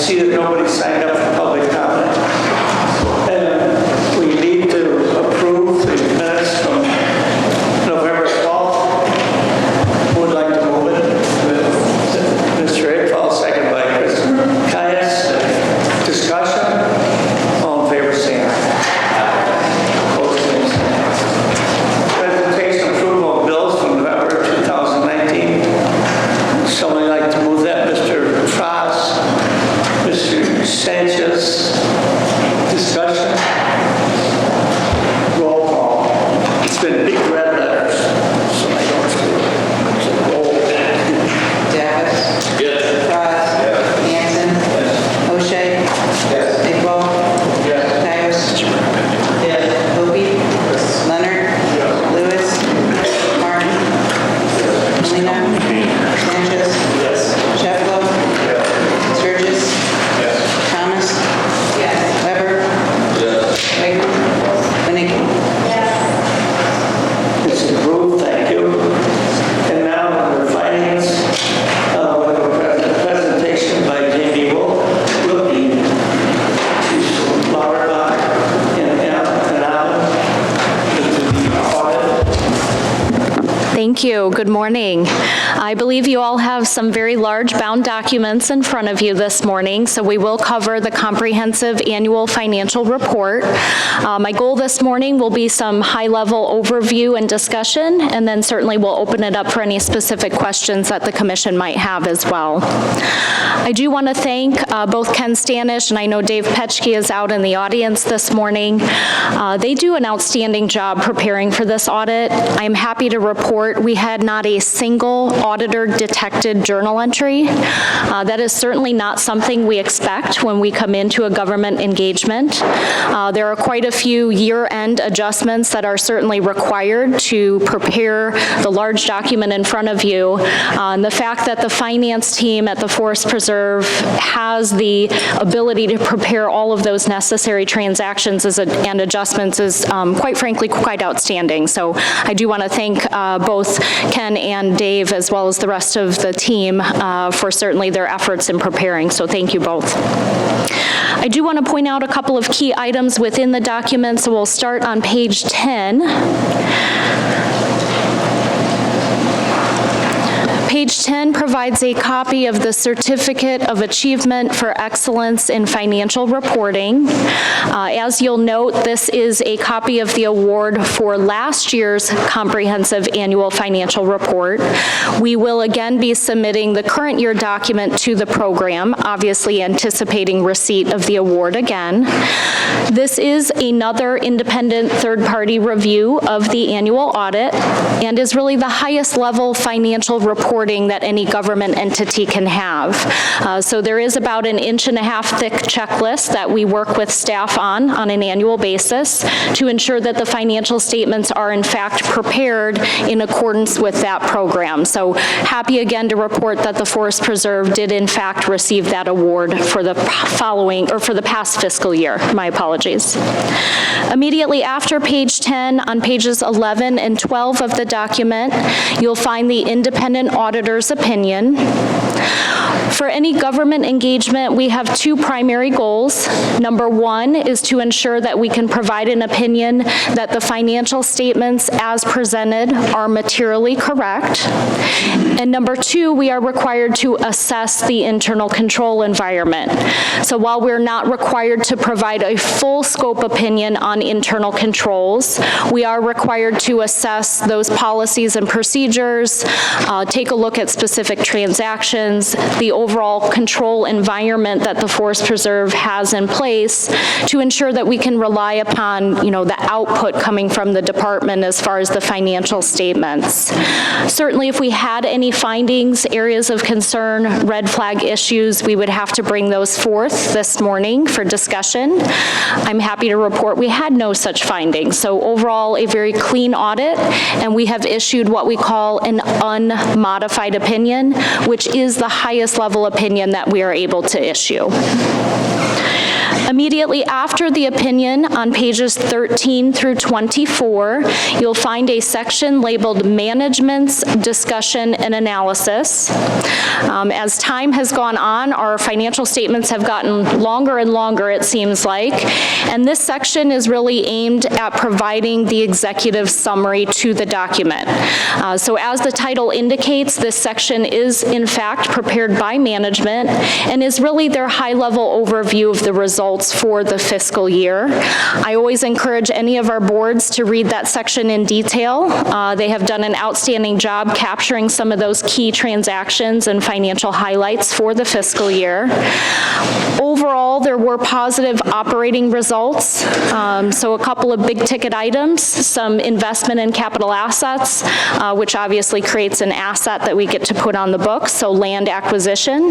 see that nobody signed up for public comment. And we need to approve the minutes from November 12th. Who would like to move it? Mr. Hickfall, second by Christopher Caius. Discussion? All in favor, say aye. Opposed, say aye. Presentation approval of bills from November 2019. Somebody like to move that? Mr. Frost, Mr. Sanchez. Discussion? Roll call. It's been big red letters, so I don't see it. So roll. Davis. Yes. Frost. Yes. Hanson. Yes. O'Shea. Yes. Hickball. Yes. Caius. Yes. Opie. Leonard. Lewis. Martin. Molina. Sanchez. Sheffield. Sturgis. Thomas. Weber. Wagner. Winnicke. It's approved, thank you. And now under finance, we have a presentation by Jamie Wolf, looking to Lauterbach and Allen into the audit. Thank you. Good morning. I believe you all have some very large bound documents in front of you this morning, so we will cover the comprehensive annual financial report. My goal this morning will be some high-level overview and discussion, and then certainly we'll open it up for any specific questions that the commission might have as well. I do want to thank both Ken Stanish and I know Dave Petchke is out in the audience this morning. They do an outstanding job preparing for this audit. I'm happy to report we had not a single auditor detected journal entry. That is certainly not something we expect when we come into a government engagement. There are quite a few year-end adjustments that are certainly required to prepare the large document in front of you. And the fact that the finance team at the Forest Preserve has the ability to prepare all of those necessary transactions and adjustments is quite frankly quite outstanding. So I do want to thank both Ken and Dave as well as the rest of the team for certainly their efforts in preparing. So thank you both. I do want to point out a couple of key items within the document, so we'll start on page 10. Page 10 provides a copy of the Certificate of Achievement for Excellence in Financial Reporting. As you'll note, this is a copy of the award for last year's comprehensive annual financial report. We will again be submitting the current year document to the program, obviously anticipating receipt of the award again. This is another independent third-party review of the annual audit and is really the highest level financial reporting that any government entity can have. So there is about an 1.5 inch thick checklist that we work with staff on an annual basis to ensure that the financial statements are in fact prepared in accordance with that program. So happy again to report that the Forest Preserve did in fact receive that award for the for the past fiscal year. My apologies. Immediately after page 10, on pages 11 and 12 of the document, you'll find the independent auditor's opinion. For any government engagement, we have two primary goals. Number one is to ensure that we can provide an opinion that the financial statements as presented are materially correct. And number two, we are required to assess the internal control environment. So while we're not required to provide a full scope opinion on internal controls, we are required to assess those policies and procedures, take a look at specific transactions, the overall control environment that the Forest Preserve has in place to ensure that we can rely upon, the output coming from the department as far as the financial statements. Certainly, if we had any findings, areas of concern, red flag issues, we would have to bring those forth this morning for discussion. I'm happy to report we had no such findings. So overall, a very clean audit, and we have issued what we call an unmodified opinion, which is the highest level opinion that we are able to issue. Immediately after the opinion on pages 13 through 24, you'll find a section labeled Management's Discussion and Analysis. As time has gone on, our financial statements have gotten longer and longer, it seems like, and this section is really aimed at providing the executive summary to the document. So as the title indicates, this section is in fact prepared by management and is really their high-level overview of the results for the fiscal year. I always encourage any of our boards to read that section in detail. They have done an outstanding job capturing some of those key transactions and financial highlights for the fiscal year. Overall, there were positive operating results, so a couple of big-ticket items, some investment in capital assets, which obviously creates an asset that we get to put on the books, so land acquisition,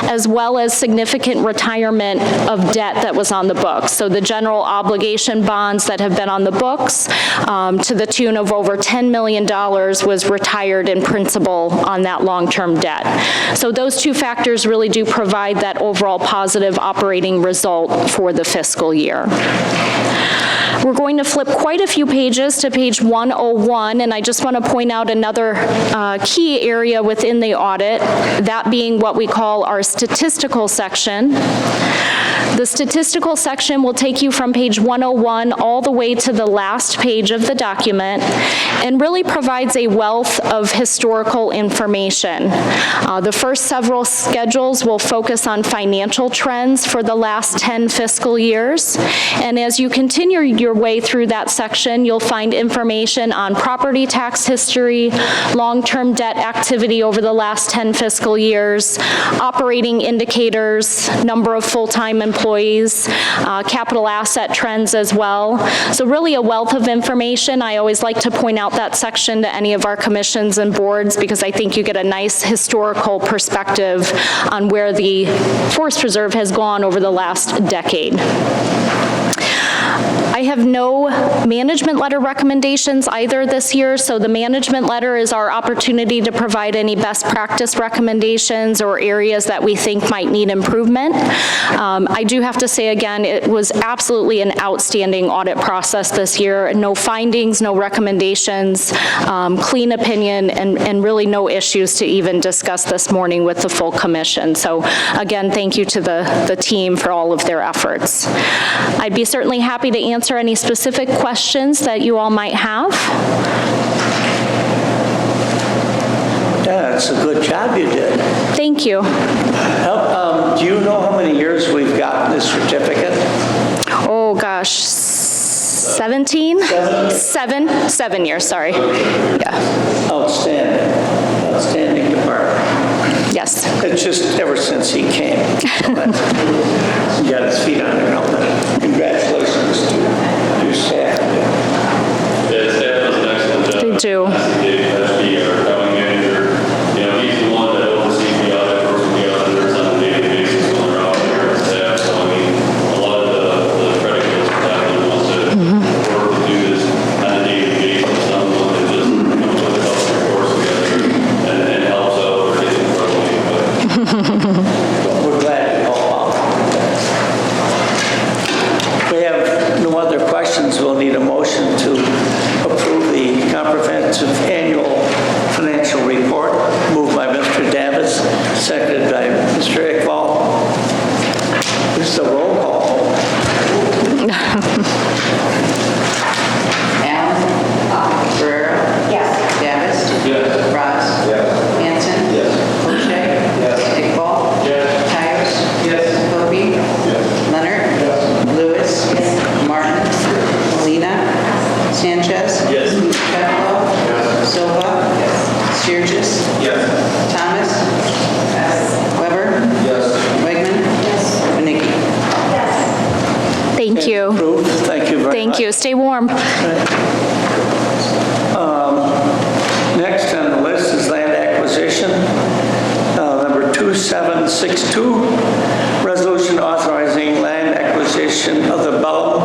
as well as significant retirement of debt that was on the books. So the general obligation bonds that have been on the books to the tune of over $10 million was retired in principal on that long-term debt. So those two factors really do provide that overall positive operating result for the fiscal year. We're going to flip quite a few pages to page 101, and I just want to point out another key area within the audit, that being what we call our statistical section. The statistical section will take you from page 101 all the way to the last page of the document and really provides a wealth of historical information. The first several schedules will focus on financial trends for the last 10 fiscal years, and as you continue your way through that section, you'll find information on property tax history, long-term debt activity over the last 10 fiscal years, operating indicators, number of full-time employees, capital asset trends as well. So really a wealth of information. I always like to point out that section to any of our commissions and boards because I think you get a nice historical perspective on where the forest preserve has gone over the last decade. I have no management letter recommendations either this year, so the management letter is our opportunity to provide any best practice recommendations or areas that we think might need improvement. I do have to say again, it was absolutely an outstanding audit process this year. No findings, no recommendations, clean opinion, and really no issues to even discuss this morning with the full commission. So again, thank you to the team for all of their efforts. I'd be certainly happy to answer any specific questions that you all might have. Yeah, it's a good job you did. Thank you. Do you know how many years we've gotten this certificate? Oh, gosh, 17? 7 years, sorry. Yeah, Outstanding. Outstanding department. yes. It's just ever since he came. He got his feet on the ground. Congratulations to your staff. The staff does an excellent job. They do. Our accounting manager, he's the one that oversees the audit, works with the auditors on a daily basis when they're out there and staff. So, I mean, a lot of the credit goes to that. He wants to work to do this on a daily basis. Someone that just comes with a couple of reports together and helps out or gets in front of me. We're glad to help out. We have no other questions. We'll need a motion to approve the comprehensive annual financial report. Moved by Mr. Davis, seconded by Mr. Iqbal. This is a roll call. Allen. Guerrero. Yes. Davis. Yes. Bratz. Yes. Hanson. Yes. O'Shea. Yes. Iqbal. Yes. Tyus. Yes. Kobe. Yes. Leonard. Yes. Lewis. Martin. Molina. Sanchez. Yes. Sheffield. Yes. Silva. Sturgis. Yes. Thomas. Weber. Yes. Wegman. Winnicki. Thank you. Approved. Thank you very much. Thank you. Stay warm. Next on the list is land acquisition, number 2762, resolution authorizing land acquisition of the Bellum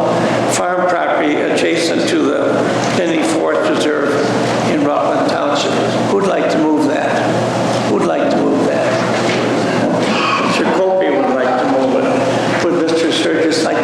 farm property adjacent to the Penny Forest Reserve in Rutland Township. Who'd like to move that? Who'd like to move that? Mr. Colby would like to move it. Would Mr. Sturgis like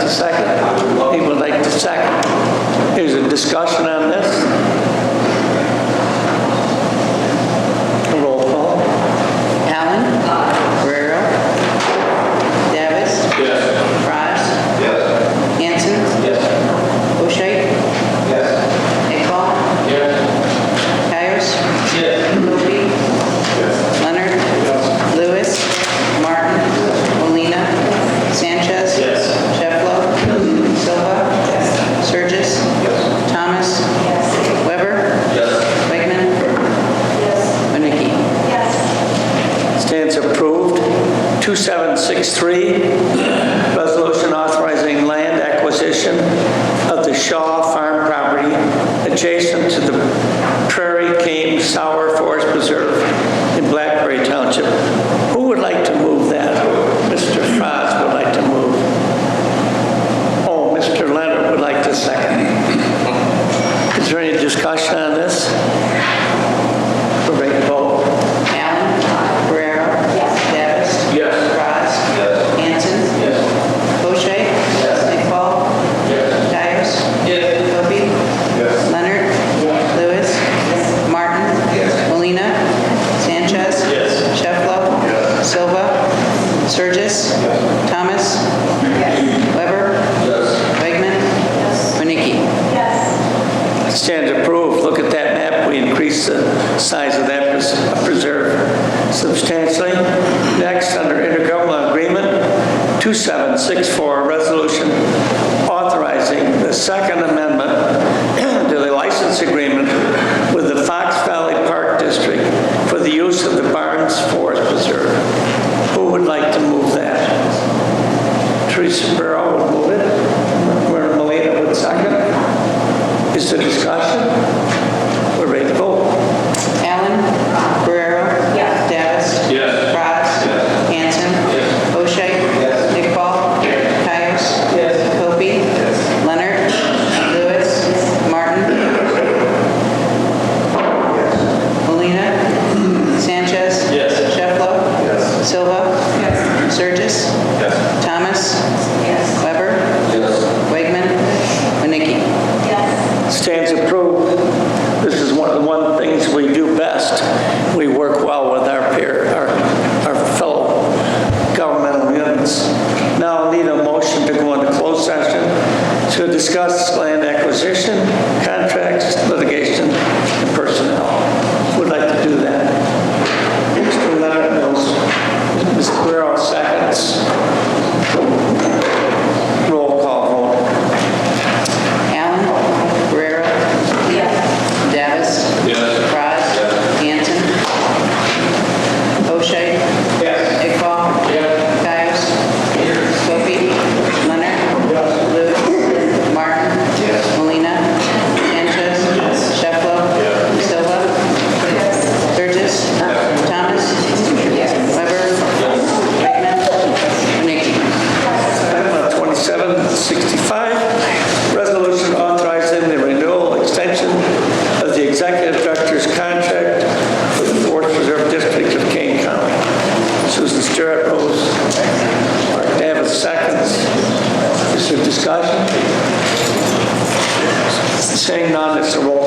adjacent to the Prairie Kane Sour Forest Preserve in Blackberry Township. Who would like to move that? Mr. Frost would like to move. Oh, Mr. Leonard would like to second. Is there any discussion on this? We're ready to vote. Allen. Guerrero. Davis. Yes. Braz. Yes. Hanson. Yes. Bochet. Nickball. Dyers. Kobe. Leonard. Lewis. Martin. Molina. Sanchez. Sheffler. Silva. Sturgis. Thomas. Weber. Wegman. Winnicki. Stand approved. Look at that map. We increased the size of that preserve substantially. Next, under intergovernmental agreement 2764, resolution authorizing the second amendment to the license agreement with the Fox Valley Park District for the use of the Barnes Forest Preserve. Who would like to move that? Teresa Burrow would move it. Myrna Molina would second. Is there discussion? We're ready to vote. Allen. Guerrero. Davis. Braz. Hanson. Bochet. Nickball. Dyers. Kobe. Leonard. Lewis. Martin. Molina. Sanchez. Sheffler. Silva. Sturgis. Thomas. Weber. Wegman. Winnicki. Stands approved. This is one of the things we do best. We work well with our fellow governmental units. Now I'll need a motion to go into closed session to discuss land acquisition, contracts, litigation, and personnel. Would like to do that. Mr. Leonard knows. Ms. Guerrero seconds. Roll call vote. Allen. Guerrero. Davis. Braz. Hanson. Bochet. Nickball. Dyers. Kobe. Leonard. Lewis. Martin. Molina. Sanchez. Sheffler. Silva. Sturgis. Thomas. Weber. Wegman. Winnicki. Item 2765, resolution authorizing the renewal extension of the executive director's contract for the Forest Preserve District of Kane County. Susan Stewart moves. Mark Davis seconds. Is there discussion? Saying none, it's a roll